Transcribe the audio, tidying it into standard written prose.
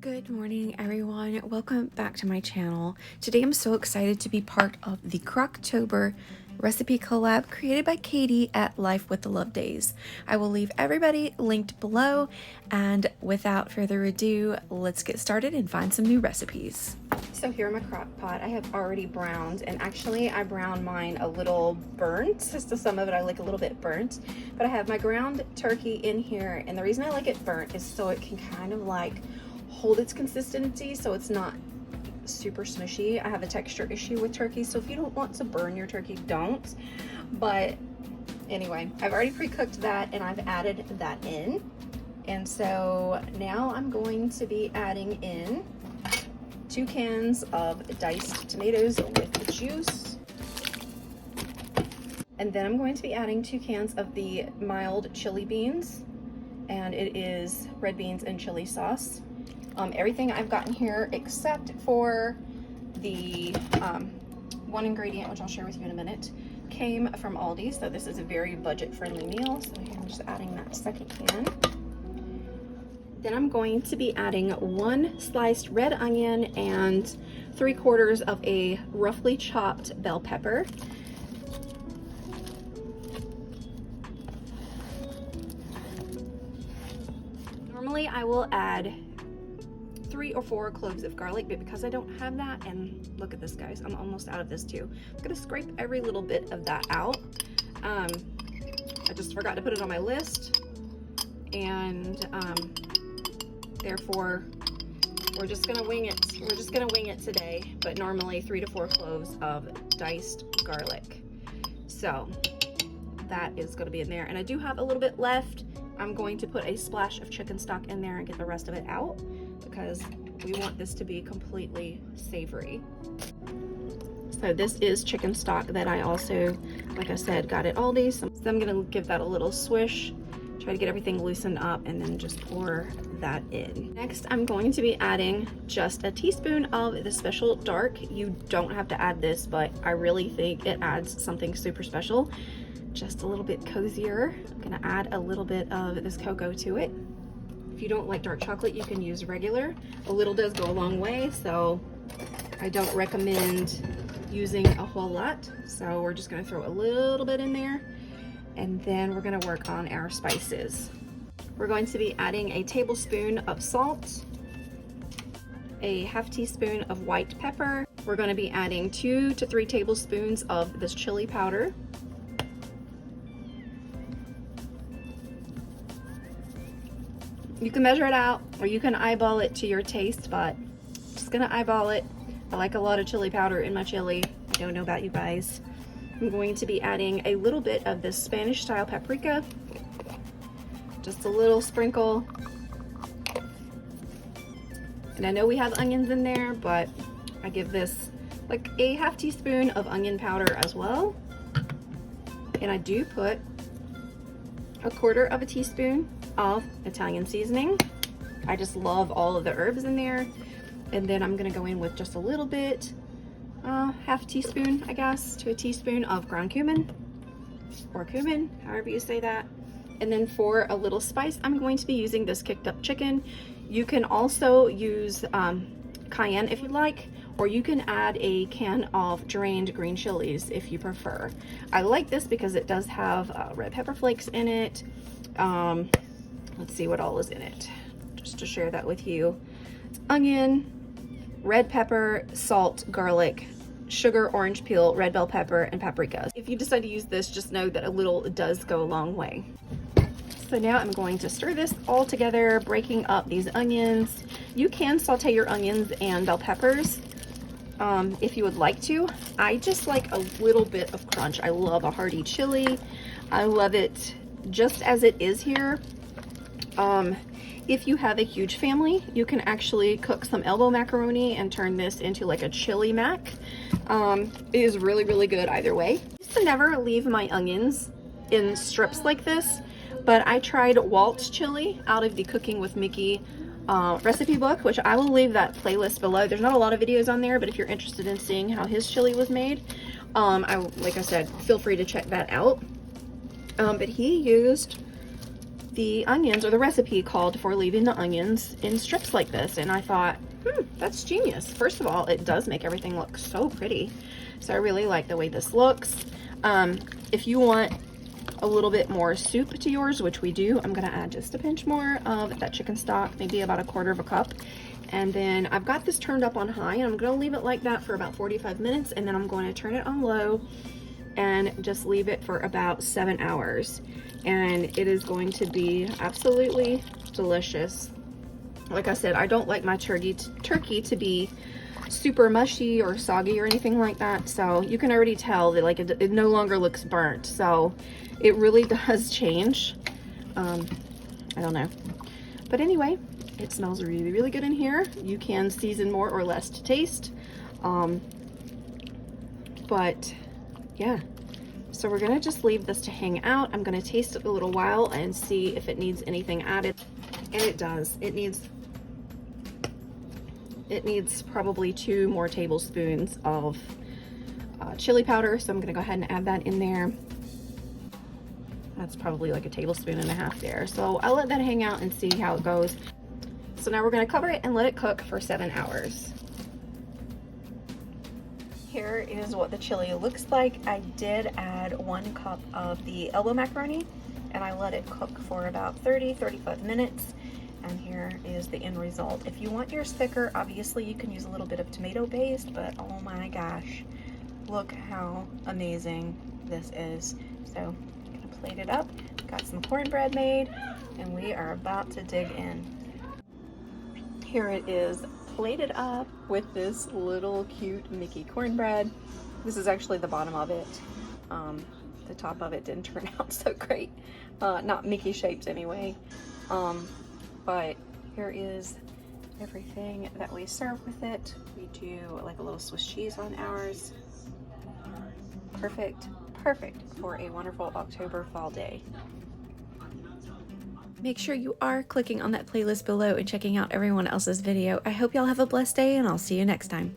Good morning, everyone. Welcome back to my channel. Today I'm so excited to be part of the Crocktober recipe collab created by Katie at Life with the Love Days. I will leave everybody linked below, and without further ado, let's get started and find some new recipes. So here in my crock pot, I have already browned, and actually I browned mine a little burnt. Just some of it I like a little bit burnt, but I have my ground turkey in here, and the reason I like it burnt is so it can kind of like hold its consistency so it's not super smushy. I have a texture issue with turkey, so if you don't want to burn your turkey, don't. But anyway, I've already pre-cooked that and I've added that in. And so now I'm going to be adding in 2 cans of diced tomatoes with the juice. And then I'm going to be adding 2 cans of the mild chili beans, and it is red beans and chili sauce. Everything I've gotten here except for the one ingredient, which I'll share with you in a minute, came from Aldi, so this is a very budget-friendly meal. So here I'm just adding that second can. Then I'm going to be adding 1 sliced red onion and 3/4 of a roughly chopped bell pepper. Normally I will add 3 or 4 cloves of garlic, but because I don't have that, and look at this guys, I'm almost out of this too. I'm gonna scrape every little bit of that out. I just forgot to put it on my list, and therefore we're just gonna wing it. We're just gonna wing it today, but normally 3 to 4 cloves of diced garlic. So that is gonna be in there, and I do have a little bit left. I'm going to put a splash of chicken stock in there and get the rest of it out, because we want this to be completely savory. So this is chicken stock that I also, like I said, got at Aldi. So I'm gonna give that a little swish, try to get everything loosened up, and then just pour that in. Next, I'm going to be adding just a teaspoon of the special dark. You don't have to add this, but I really think it adds something super special. Just a little bit cozier. I'm gonna add a little bit of this cocoa to it. If you don't like dark chocolate, you can use regular. A little does go a long way, so I don't recommend using a whole lot. So we're just gonna throw a little bit in there, and then we're gonna work on our spices. We're going to be adding a tablespoon of salt, a half teaspoon of white pepper. We're gonna be adding 2 to 3 tablespoons of this chili powder. You can measure it out, or you can eyeball it to your taste, but I'm just gonna eyeball it. I like a lot of chili powder in my chili. I don't know about you guys. I'm going to be adding a little bit of this Spanish style paprika. Just a little sprinkle. And I know we have onions in there, but I give this like a half teaspoon of onion powder as well. And I do put 1/4 teaspoon of Italian seasoning. I just love all of the herbs in there. And then I'm gonna go in with just a little bit, half teaspoon, I guess, to a teaspoon of ground cumin, or cumin, however you say that. And then for a little spice, I'm going to be using this kicked up chicken. You can also use cayenne if you like, or you can add a can of drained green chilies if you prefer. I like this because it does have red pepper flakes in it. Let's see what all is in it, just to share that with you. It's onion, red pepper, salt, garlic, sugar, orange peel, red bell pepper, and paprika. If you decide to use this, just know that a little does go a long way. So now I'm going to stir this all together, breaking up these onions. You can saute your onions and bell peppers if you would like to. I just like a little bit of crunch. I love a hearty chili. I love it just as it is here. If you have a huge family, you can actually cook some elbow macaroni and turn this into like a chili mac. It is really, really good either way. I used to never leave my onions in strips like this, but I tried Walt's chili out of the Cooking with Mickey recipe book, which I will leave that playlist below. There's not a lot of videos on there, but if you're interested in seeing how his chili was made, like I said, feel free to check that out. But he used the onions, or the recipe called for leaving the onions in strips like this, and I thought, that's genius. First of all, it does make everything look so pretty, so I really like the way this looks. If you want a little bit more soup to yours, which we do, I'm gonna add just a pinch more of that chicken stock, maybe about a quarter of a cup. And then I've got this turned up on high, and I'm gonna leave it like that for about 45 minutes, and then I'm going to turn it on low and just leave it for about 7 hours. And it is going to be absolutely delicious. Like I said, I don't like my turkey to be super mushy or soggy or anything like that, so you can already tell that like it no longer looks burnt, so it really does change. I don't know, but anyway, it smells really, really good in here. You can season more or less to taste, but yeah. So we're gonna just leave this to hang out. I'm gonna taste it a little while and see if it needs anything added, and it does. It needs probably 2 more tablespoons of chili powder, so I'm gonna go ahead and add that in there. That's probably like a tablespoon and a half there. So I'll let that hang out and see how it goes. So now we're gonna cover it and let it cook for 7 hours. Here is what the chili looks like. I did add 1 cup of the elbow macaroni, and I let it cook for about 30-35 minutes. And here is the end result. If you want yours thicker, obviously you can use a little bit of tomato paste, but oh my gosh, look how amazing this is. So I'm gonna plate it up. Got some cornbread made, and we are about to dig in. Here it is, plated up with this little cute Mickey cornbread. This is actually the bottom of it. The top of it didn't turn out so great. Not Mickey shaped anyway. But here is everything that we serve with it. We do like a little Swiss cheese on ours. Perfect, perfect for a wonderful October fall day. Make sure you are clicking on that playlist below and checking out everyone else's video. I hope y'all have a blessed day, and I'll see you next time.